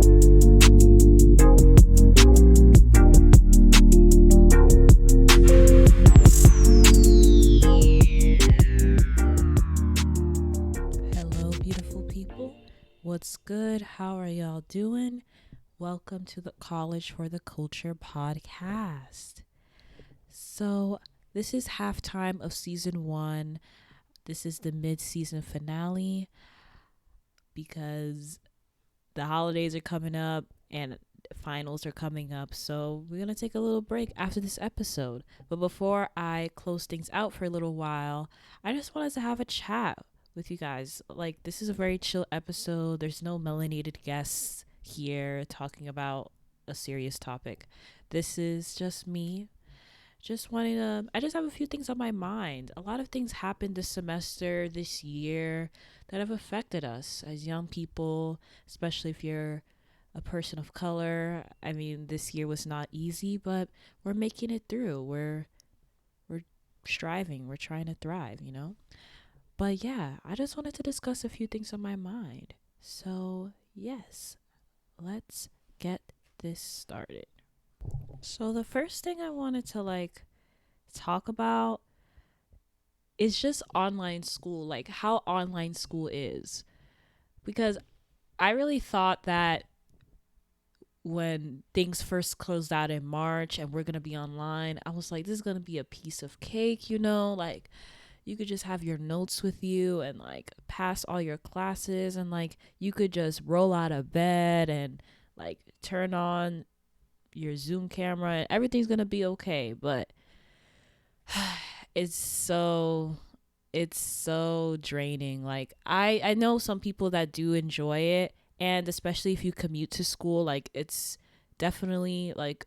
Hello, beautiful people. What's good? How are y'all doing? Welcome to the College for the Culture podcast. So, this is halftime of season one. This is the mid season finale because the holidays are coming up and finals are coming up. So, we're going to take a little break after this episode. But before I close things out for a little while, I just wanted to have a chat with you guys. Like, this is a very chill episode. There's no melanated guests here talking about a serious topic. This is just me. Just wanting to, I just have a few things on my mind. A lot of things happened this semester, this year, that have affected us as young people, especially if you're a person of color. I mean, this year was not easy, but we're making it through. We're striving. We're trying to thrive, you know? But yeah, I just wanted to discuss a few things on my mind. So, yes, let's get this started. So, the first thing I wanted to talk about is just online school, like how online school is. Because I really thought that when things first closed out in March and we're going to be online, I was like, this is going to be a piece of cake, you know? Like, you could just have your notes with you and like pass all your classes, and like you could just roll out of bed and like turn on your Zoom camera and everything's going to be okay. But it's so draining. Like I know some people that do enjoy it, and especially if you commute to school, like it's definitely like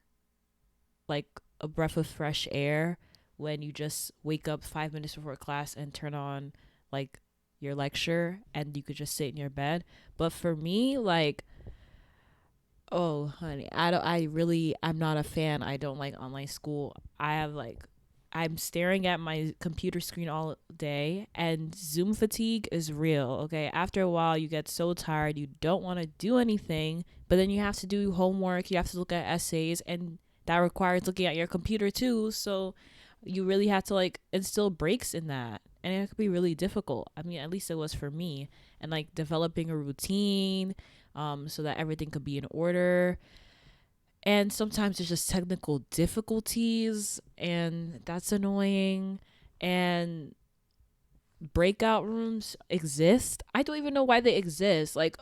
a breath of fresh air when you just wake up 5 minutes before class and turn on like your lecture and you could just sit in your bed. But for me, like, oh honey, I'm not a fan. I don't like online school. I'm staring at my computer screen all day, and Zoom fatigue is real. Okay, after a while you get so tired you don't want to do anything, but then you have to do homework, you have to look at essays, and that requires looking at your computer too. So you really have to like instill breaks in that, and it could be really difficult. I mean, at least it was for me. And like developing a routine so that everything could be in order, and sometimes there's just technical difficulties, and that's annoying. And breakout rooms exist. I don't even know why they exist. Like,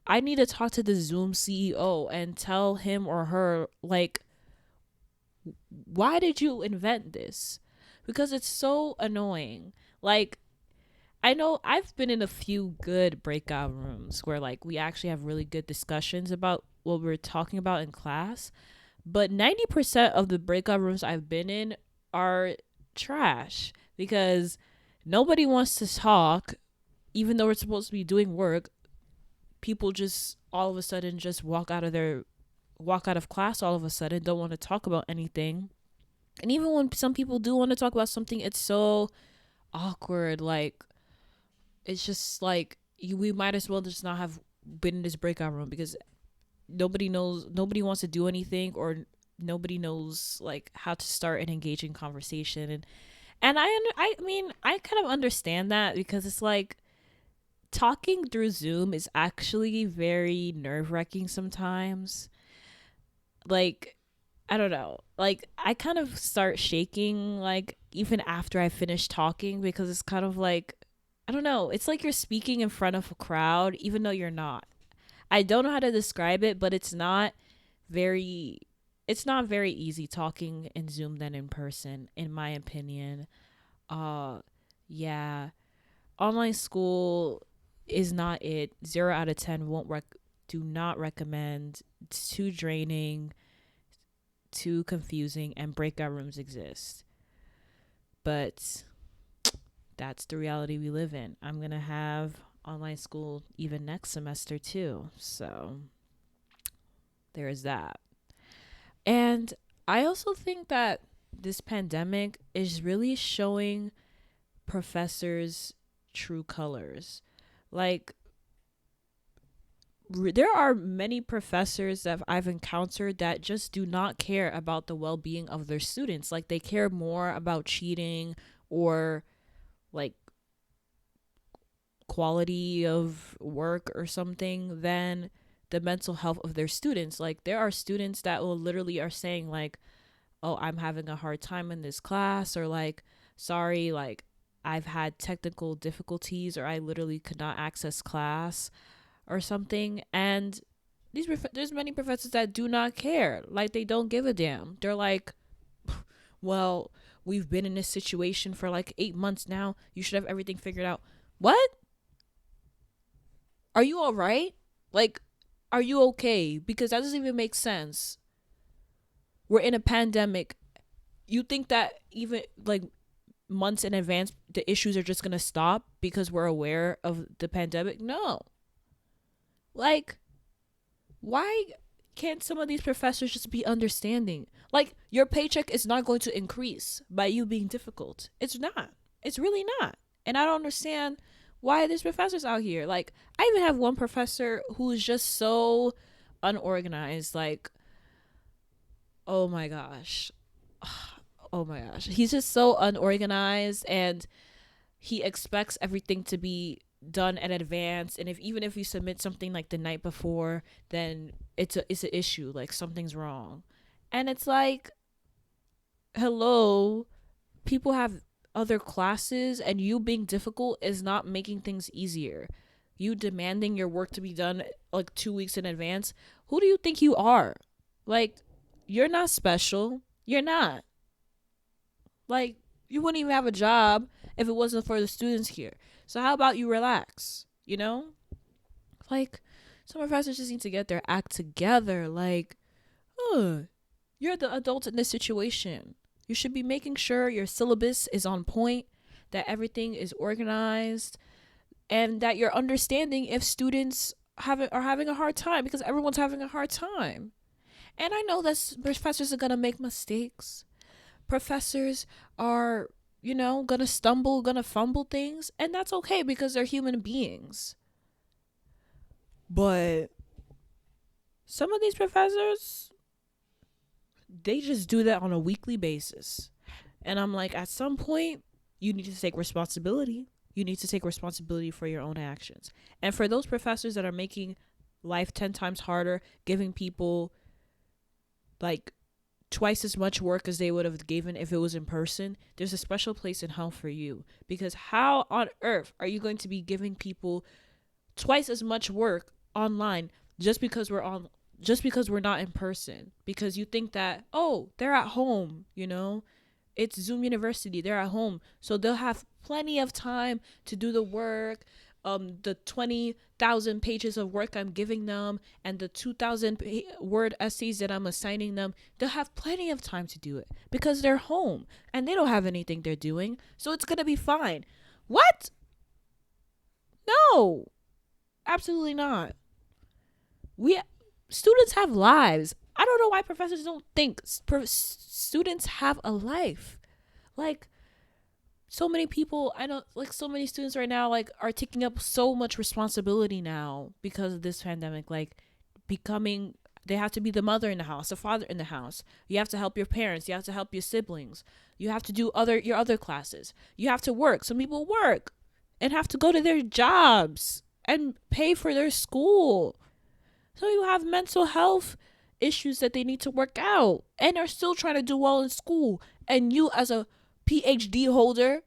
I need to talk to the Zoom CEO and tell him or her, like, why did you invent this? Because it's so annoying. Like, I know I've been in a few good breakout rooms where like we actually have really good discussions about what we're talking about in class, but 90% of the breakout rooms I've been in are trash because nobody wants to talk even though we're supposed to be doing work. People just all of a sudden just walk out of class all of a sudden, don't want to talk about anything. And even when some people do want to talk about something, it's so awkward. Like, it's just like we might as well just not have been in this breakout room because nobody wants to do anything, or nobody knows like how to start an engaging conversation. And I mean, I kind of understand that because it's like talking through Zoom is actually very nerve-wracking sometimes. Like, I don't know. Like, I kind of start shaking like even after I finish talking, because it's kind of like, I don't know. It's like you're speaking in front of a crowd even though you're not. I don't know how to describe it, but very it's not very easy talking in Zoom than in person, in my opinion. Uh yeah. Online school is not it. 0 out of 10 won't do not recommend. It's too draining, too confusing, and breakout rooms exist. But that's the reality we live in. I'm going to have online school even next semester too. So there is that. And I also think that this pandemic is really showing professors true colors. Like, there are many professors that I've encountered that just do not care about the well-being of their students. Like they care more about cheating or like quality of work or something than the mental health of their students. Like there are students that will literally are saying like, "Oh, I'm having a hard time in this class," or like, "Sorry, like I've had technical difficulties or I literally could not access class." Or something. And there's many professors that do not care. Like they don't give a damn. They're like, well, we've been in this situation for like 8 months now. You should have everything figured out. What? Are you all right? Like, are you okay? Because that doesn't even make sense. We're in a pandemic. You think that even like months in advance the issues are just gonna stop because we're aware of the pandemic? No. Like, why can't some of these professors just be understanding? Like, your paycheck is not going to increase by you being difficult. It's not. It's really not. And I don't understand why there's professors out here. Like, I even have one professor who's just so unorganized. Like, oh my gosh. Oh my gosh. He's just so unorganized and he expects everything to be done in advance, and if even if you submit something like the night before, then it's an issue, like something's wrong. And it's like, hello, people have other classes and you being difficult is not making things easier. You demanding your work to be done like 2 weeks in advance, who do you think you are? Like, you're not special. You're not. Like, you wouldn't even have a job if it wasn't for the students here. So how about you relax? You know? Like, some professors just need to get their act together. Like, you're the adult in this situation. You should be making sure your syllabus is on point, that everything is organized, and that you're understanding if students are having a hard time, because everyone's having a hard time. And I know that professors are gonna make mistakes. Professors are, gonna stumble, gonna fumble things, and that's okay because they're human beings. But some of these professors, they just do that on a weekly basis. And I'm like, at some point, you need to take responsibility. You need to take responsibility for your own actions. And for those professors that are making life 10 times harder, giving people like twice as much work as they would have given if it was in person, there's a special place in hell for you. Because how on earth are you going to be giving people twice as much work online just because we're not in person? Because you think that, oh, they're at home, it's Zoom University, they're at home, so they'll have plenty of time to do the work, the 20,000 pages of work I'm giving them and the 2,000 word essays that I'm assigning them, they'll have plenty of time to do it because they're home and they don't have anything they're doing, so it's gonna be fine. What? No, absolutely not. We students have lives. I don't know why professors don't think students have a life. Like, so many people, I know, like so many students right now, like are taking up so much responsibility now because of this pandemic. Like, they have to be the mother in the house, the father in the house. You have to help your parents. You have to help your siblings. You have to do your other classes. You have to work. Some people work and have to go to their jobs and pay for their school. So you have mental health issues that they need to work out and are still trying to do well in school. And you, as a PhD holder,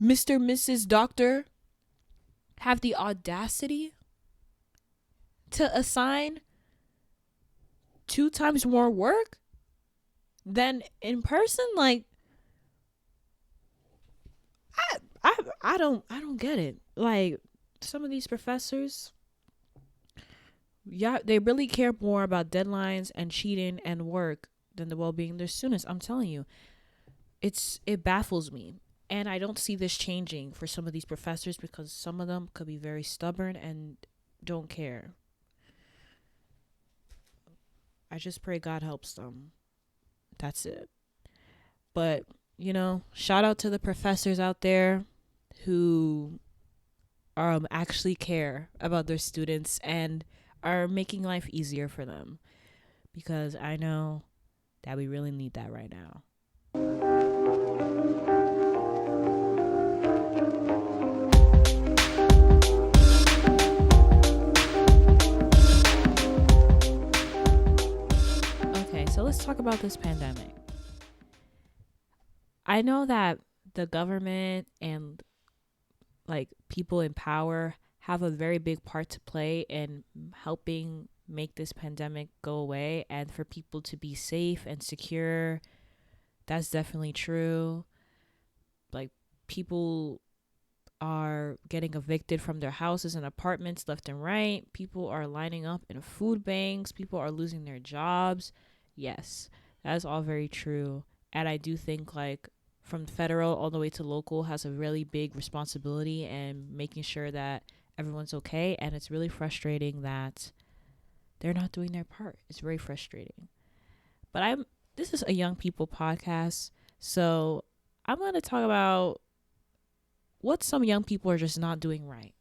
Mr., Mrs., Doctor, have the audacity to assign 2 times more work than in person? Like, I don't get it. Like, some of these professors, yeah, they really care more about deadlines and cheating and work than the well-being of their students. I'm telling you, it baffles me. And I don't see this changing for some of these professors because some of them could be very stubborn and don't care. I just pray God helps them. That's it. But, shout out to the professors out there who actually care about their students and are making life easier for them, because I know that we really need that right now. Okay, so let's talk about this pandemic. I know that the government and like people in power have a very big part to play in helping make this pandemic go away and for people to be safe and secure. That's definitely true. Like, people are getting evicted from their houses and apartments left and right. People are lining up in food banks. People are losing their jobs. Yes, that is all very true. And I do think, like, from federal all the way to local has a really big responsibility in making sure that everyone's okay. And it's really frustrating that they're not doing their part. It's very frustrating. But this is a young people podcast, so I'm going to talk about what some young people are just not doing right.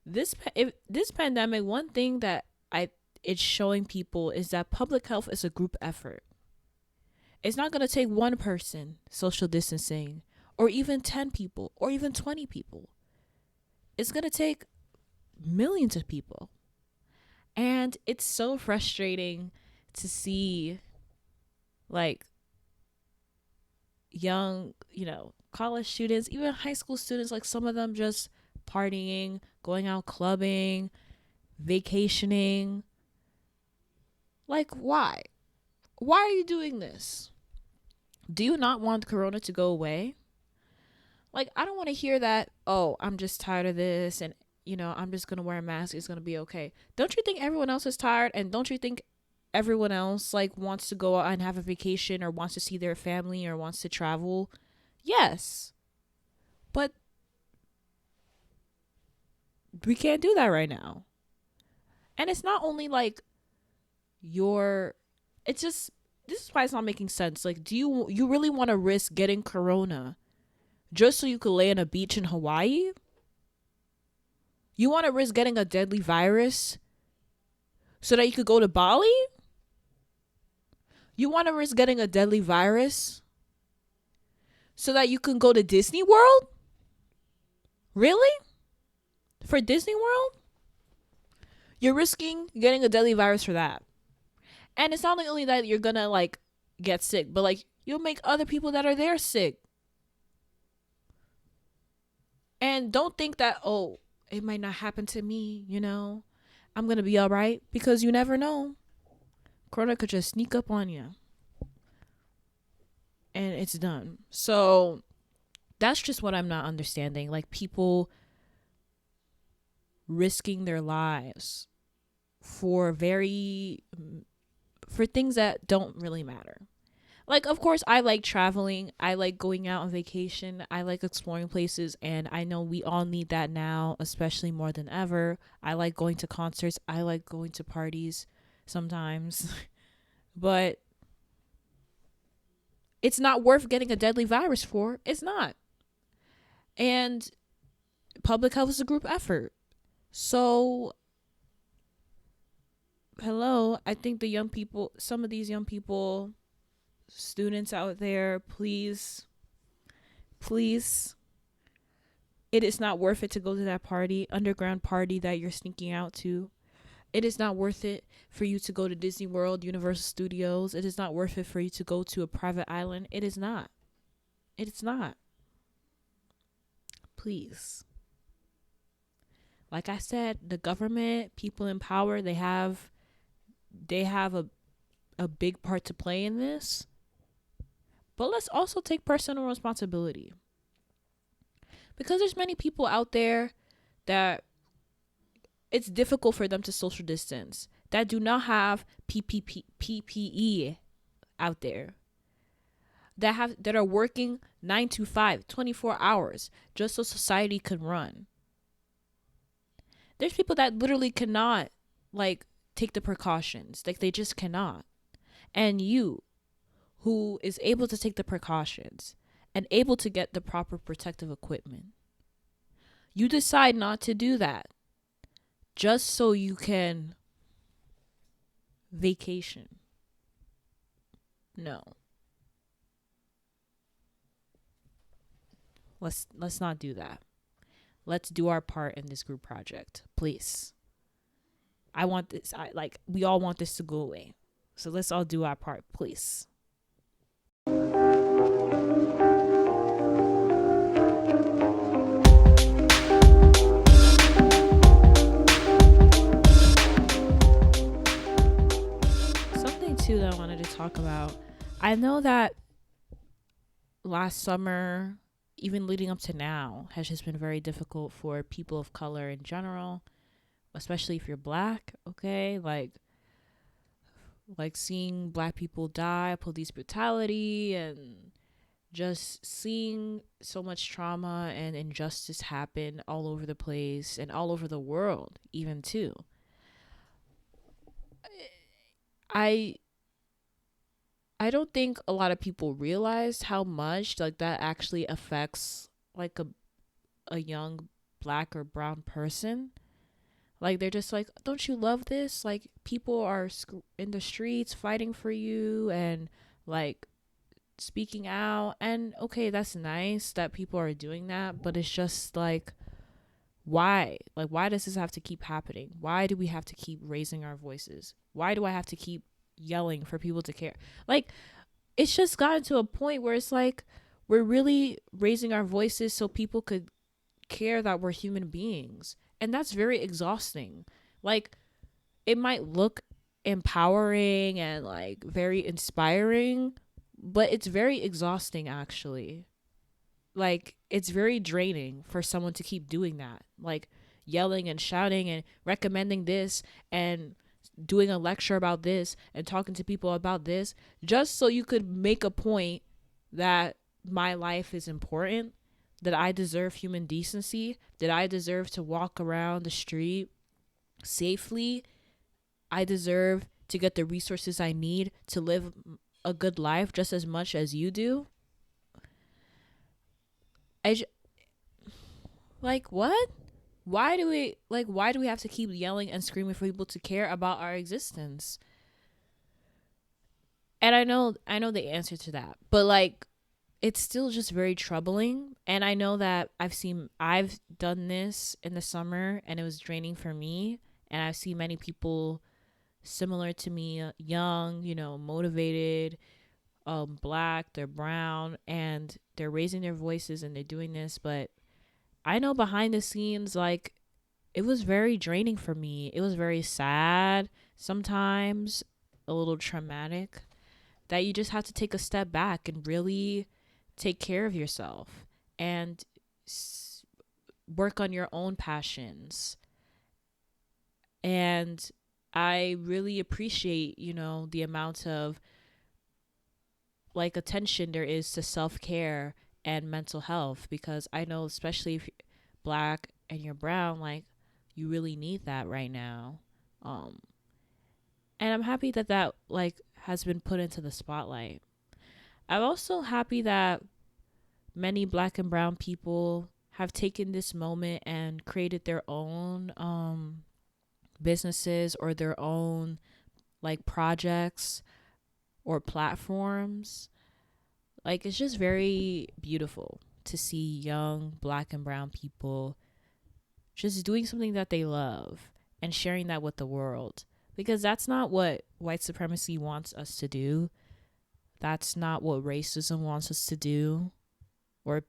This pandemic, one thing that it's showing people is that public health is a group effort. It's not going to take one person social distancing, or even 10 people, or even 20 people. It's going to take millions of people. And it's so frustrating to see, like, young, college students, even high school students, like some of them just partying, going out clubbing, vacationing. Like, why? Why are you doing this? Do you not want Corona to go away? Like, I don't want to hear that, oh, I'm just tired of this and, I'm just going to wear a mask. It's going to be okay. Don't you think everyone else is tired? And don't you think everyone else, like, wants to go out and have a vacation or wants to see their family or wants to travel? Yes. But we can't do that right now. And it's not only like it's just, this is why it's not making sense. Like, do you really want to risk getting Corona just so you could lay on a beach in Hawaii? You want to risk getting a deadly virus so that you could go to Bali? You want to risk getting a deadly virus so that you can go to Disney World? Really? For Disney World? You're risking getting a deadly virus for that. And it's not only that you're gonna, like, get sick, but, like, you'll make other people that are there sick. And don't think that, oh, it might not happen to me, I'm gonna be all right, because you never know. Corona could just sneak up on you. And it's done. So that's just what I'm not understanding. Like, people risking their lives for things that don't really matter. Like, of course, I like traveling. I like going out on vacation. I like exploring places. And I know we all need that now, especially more than ever. I like going to concerts. I like going to parties sometimes. But it's not worth getting a deadly virus for. It's not. And public health is a group effort. So, hello, I think some of these young people, students out there, please, it is not worth it to go to that underground party that you're sneaking out to. It is not worth it for you to go to Disney World, Universal Studios. It is not worth it for you to go to a private island. It is not. It's not. Please. Like I said, the government, people in power, they have a big part to play in this. But let's also take personal responsibility. Because there's many people out there that it's difficult for them to social distance, that do not have PPE out there, that are working 9 to 5, 24 hours just so society can run. There's people that literally cannot, like, take the precautions. Like, they just cannot. And you, who is able to take the precautions and able to get the proper protective equipment, You decide not to do that just so you can vacation. No. Let's not do that. Let's do our part in this group project, please. I want this. We all want this to go away. So let's all do our part, please. Something too that I wanted to talk about. I know that last summer, even leading up to now, has just been very difficult for people of color in general, especially if you're black. Okay, like seeing black people die, police brutality, and just seeing so much trauma and injustice happen all over the place and all over the world, even too. I don't think a lot of people realized how much like that actually affects like a young black or brown person. Like they're just like, don't you love this? Like people are in the streets fighting for you and like speaking out. And okay, that's nice that people are doing that, but it's just like, why? Like why does this have to keep happening? Why do we have to keep raising our voices? Why do I have to keep yelling for people to care? Like it's just gotten to a point where it's like we're really raising our voices so people could care that we're human beings, and that's very exhausting. Like it might look empowering and like very inspiring, but it's very exhausting actually. Like it's very draining for someone to keep doing that, like yelling and shouting and recommending this and doing a lecture about this and talking to people about this just so you could make a point that my life is important, that I deserve human decency, that I deserve to walk around the street safely, I deserve to get the resources I need to live a good life just as much as you do. Like what? Why do we have to keep yelling and screaming for people to care about our existence? And I know the answer to that, but like it's still just very troubling. And I know that I've done this in the summer and it was draining for me, and I've seen many people similar to me, young, motivated, black, they're brown, and they're raising their voices and they're doing this. But I know behind the scenes, like it was very draining for me. It was very sad, sometimes a little traumatic, that you just have to take a step back and really take care of yourself and work on your own passions. And I really appreciate, the amount of like attention there is to self-care and mental health, because I know especially if you're black and you're brown, like you really need that right now. And I'm happy that like has been put into the spotlight. I'm also happy that many black and brown people have taken this moment and created their own businesses or their own like projects or platforms. Like it's just very beautiful to see young black and brown people just doing something that they love and sharing that with the world, because that's not what white supremacy wants us to do. That's not what racism wants us to do, or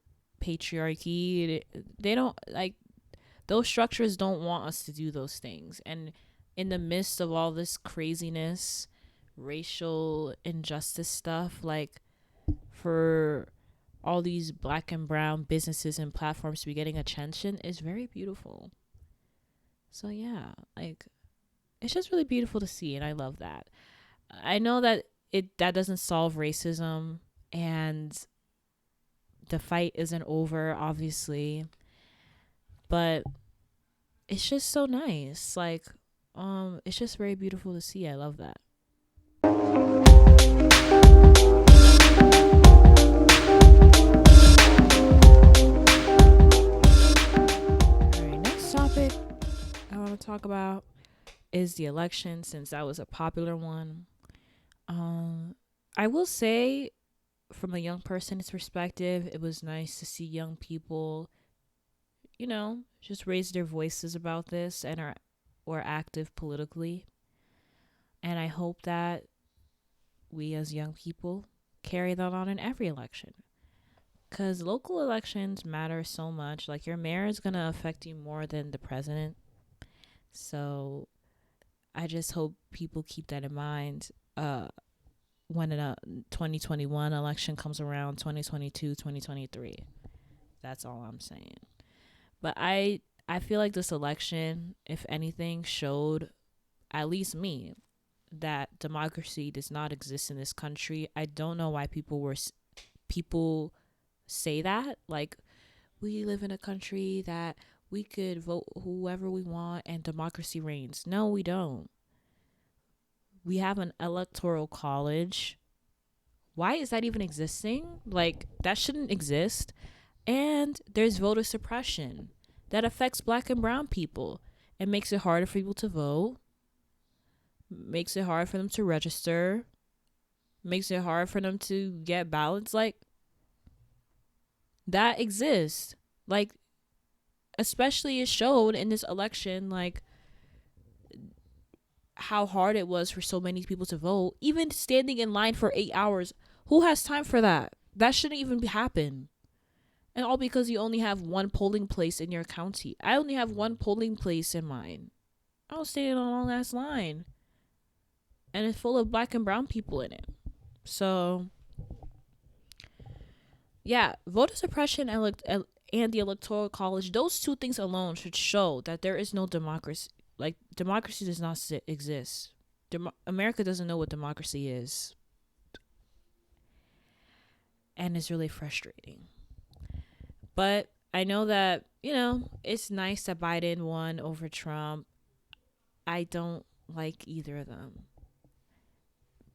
patriarchy. They don't like, those structures don't want us to do those things. And in the midst of all this craziness, racial injustice stuff, like for all these black and brown businesses and platforms to be getting attention is very beautiful. So yeah, like it's just really beautiful to see, and I love that. I know that that doesn't solve racism, and the fight isn't over, obviously, but it's just so nice. Like it's just very beautiful to see. I love that. to talk about is the election, since that was a popular one. I will say, from a young person's perspective, it was nice to see young people, just raise their voices about this and are or active politically. And I hope that we as young people carry that on in every election. Because local elections matter so much. Like, your mayor is going to affect you more than the president. So I just hope people keep that in mind when a 2021 election comes around, 2022, 2023. That's all I'm saying. But I feel like this election, if anything, showed, at least me, that democracy does not exist in this country. I don't know why people say that. Like, we live in a country that we could vote whoever we want and democracy reigns. No, we don't. We have an electoral college. Why is that even existing? Like, that shouldn't exist. And there's voter suppression that affects black and brown people. It makes it harder for people to vote, makes it hard for them to register, makes it hard for them to get ballots. Like, that exists. Like, especially it showed in this election, like, how hard it was for so many people to vote. Even standing in line for 8 hours, who has time for that? That shouldn't even happen. And all because you only have one polling place in your county. I only have one polling place in mine. I was standing in a long ass line, and it's full of black and brown people in it. So yeah, voter suppression and the electoral college, those two things alone should show that there is no democracy. Like, democracy does not exist. America doesn't know what democracy is. And it's really frustrating. But I know that, it's nice that Biden won over Trump. I don't like either of them.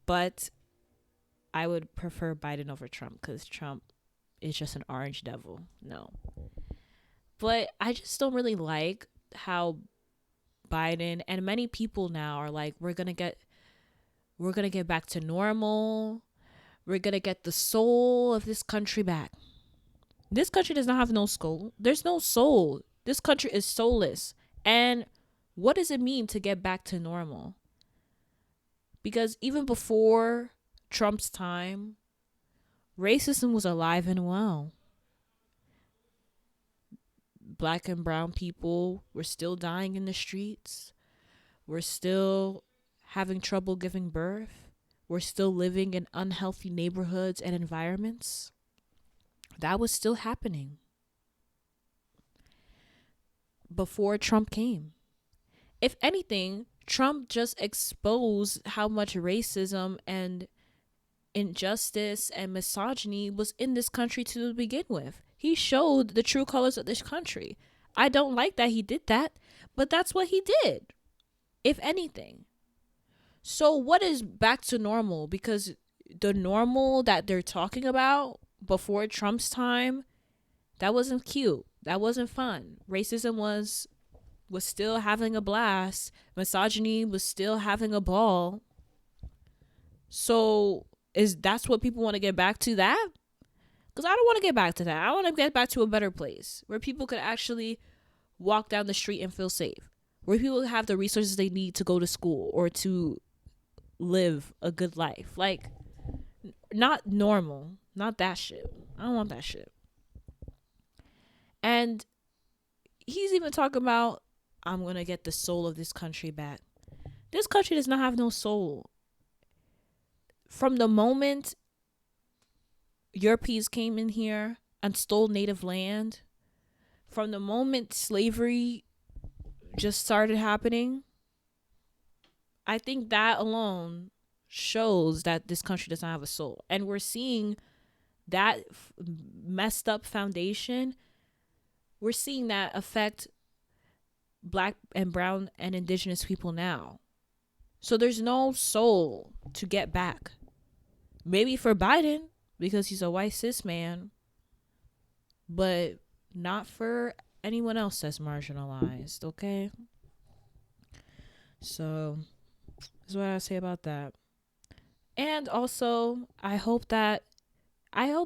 But I would prefer Biden over Trump because Trump is just an orange devil. No. But I just don't really like how Biden and many people now are like, we're gonna get back to normal. We're gonna get the soul of this country back. This country does not have no soul. There's no soul. This country is soulless. And what does it mean to get back to normal? Because even before Trump's time, racism was alive and well. Black and brown people were still dying in the streets. We're still having trouble giving birth. We're still living in unhealthy neighborhoods and environments. That was still happening before Trump came. If anything, Trump just exposed how much racism and injustice and misogyny was in this country to begin with. He showed the true colors of this country. I don't like that he did that, but that's what he did, if anything. So what is back to normal? Because the normal that they're talking about before Trump's time, that wasn't cute. That wasn't fun. Racism was still having a blast. Misogyny was still having a ball. So that's what people want to get back to, that? Because I don't want to get back to that. I want to get back to a better place where people could actually walk down the street and feel safe. Where people have the resources they need to go to school or to live a good life. Like, not normal. Not that shit. I don't want that shit. And he's even talking about, I'm going to get the soul of this country back. This country does not have no soul. From the moment Europeans came in here and stole native land, from the moment slavery just started happening, I think that alone shows that this country does not have a soul. And we're seeing that messed up foundation, we're seeing that affect black and brown and indigenous people now. So there's no soul to get back. Maybe for Biden, because he's a white cis man, but not for anyone else that's marginalized, okay? So that's what I say about that. And also, I hope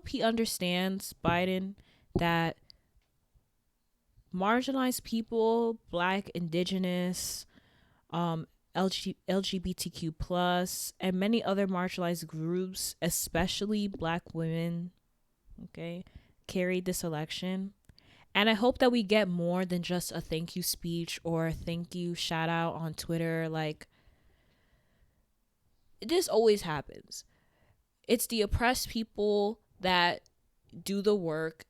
he understands, Biden, that marginalized people, black, indigenous, LGBTQ plus, and many other marginalized groups, especially black women, okay, carried this election. And I hope that we get more than just a thank you speech or a thank you shout out on Twitter. Like, this always happens. It's the oppressed people that do the work,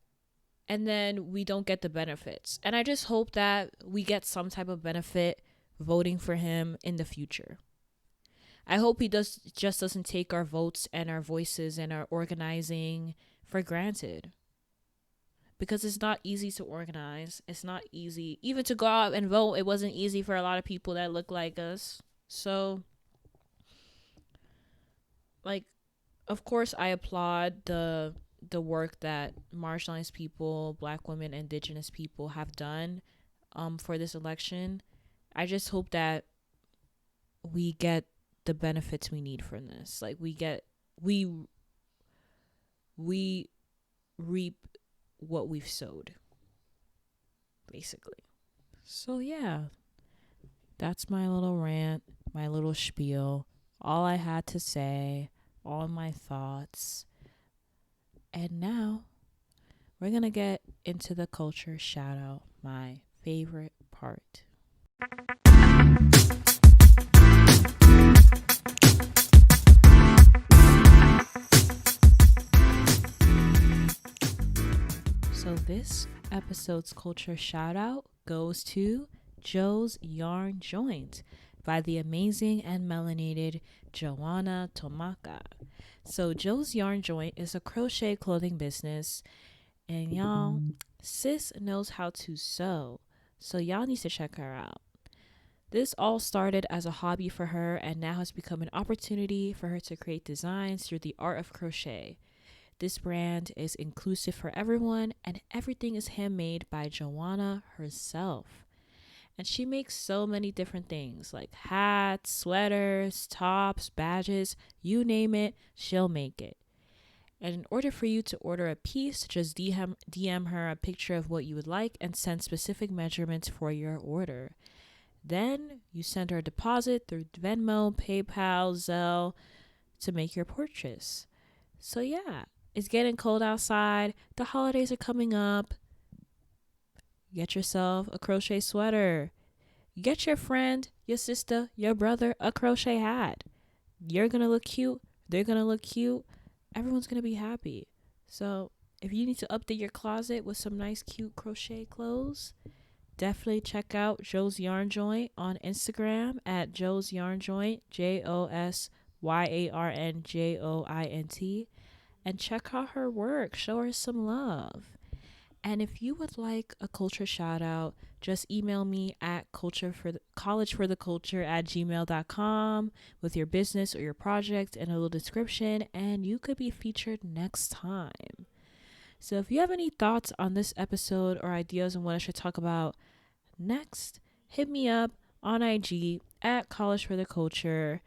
and then we don't get the benefits. And I just hope that we get some type of benefit voting for him in the future. I hope he doesn't take our votes and our voices and our organizing for granted, because it's not easy to organize. It's not easy even to go out and vote. It wasn't easy for a lot of people that look like us. So, like, of course I applaud the work that marginalized people, black women, indigenous people have done for this election. I just hope that we get the benefits we need from this. Like, we we reap what we've sowed, basically. So yeah, that's my little rant, my little spiel, all I had to say, all my thoughts. And now we're going to get into the culture shout out, my favorite part. So this episode's culture shout out goes to Joe's Yarn Joint by the amazing and melanated Joanna Tomaka. So Joe's Yarn Joint is a crochet clothing business, and y'all, sis knows how to sew. So y'all need to check her out. This all started as a hobby for her and now has become an opportunity for her to create designs through the art of crochet. This brand is inclusive for everyone, and everything is handmade by Joanna herself. And she makes so many different things like hats, sweaters, tops, badges, you name it, she'll make it. And in order for you to order a piece, just DM her a picture of what you would like and send specific measurements for your order. Then you send her a deposit through Venmo, PayPal, Zelle to make your purchase. So yeah, it's getting cold outside. The holidays are coming up. Get yourself a crochet sweater. Get your friend, your sister, your brother a crochet hat. You're going to look cute. They're going to look cute. Everyone's going to be happy. So if you need to update your closet with some nice, cute crochet clothes, definitely check out Joe's Yarn Joint on Instagram at Joe's Yarn Joint, JOSYARNJOINT, and check out her work. Show her some love. And if you would like a culture shout out, just email me at collegefortheculture@gmail.com with your business or your project and a little description, and you could be featured next time. So if you have any thoughts on this episode or ideas on what I should talk about next, hit me up on IG at College for the Culture.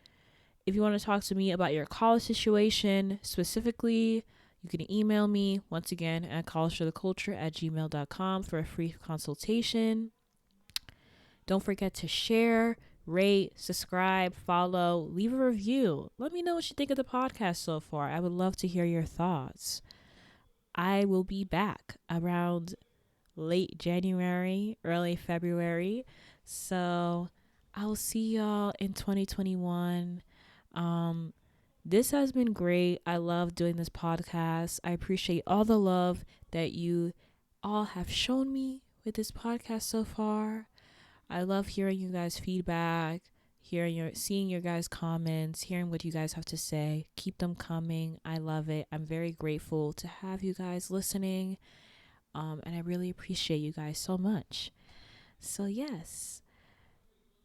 If you want to talk to me about your college situation specifically, you can email me once again at collegefortheculture@gmail.com for a free consultation. Don't forget to share, rate, subscribe, follow, leave a review. Let me know what you think of the podcast so far. I would love to hear your thoughts. I will be back around late January, early February. So I'll see y'all in 2021. This has been great. I love doing this podcast. I appreciate all the love that you all have shown me with this podcast so far. I love hearing you guys' feedback, seeing your guys' comments, hearing what you guys have to say. Keep them coming. I love it. I'm very grateful to have you guys listening. And I really appreciate you guys so much. So yes,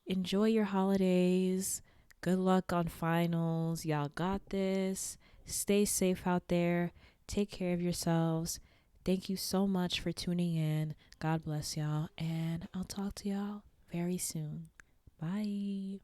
enjoy your holidays. Good luck on finals. Y'all got this. Stay safe out there. Take care of yourselves. Thank you so much for tuning in. God bless y'all. And I'll talk to y'all very soon. Bye.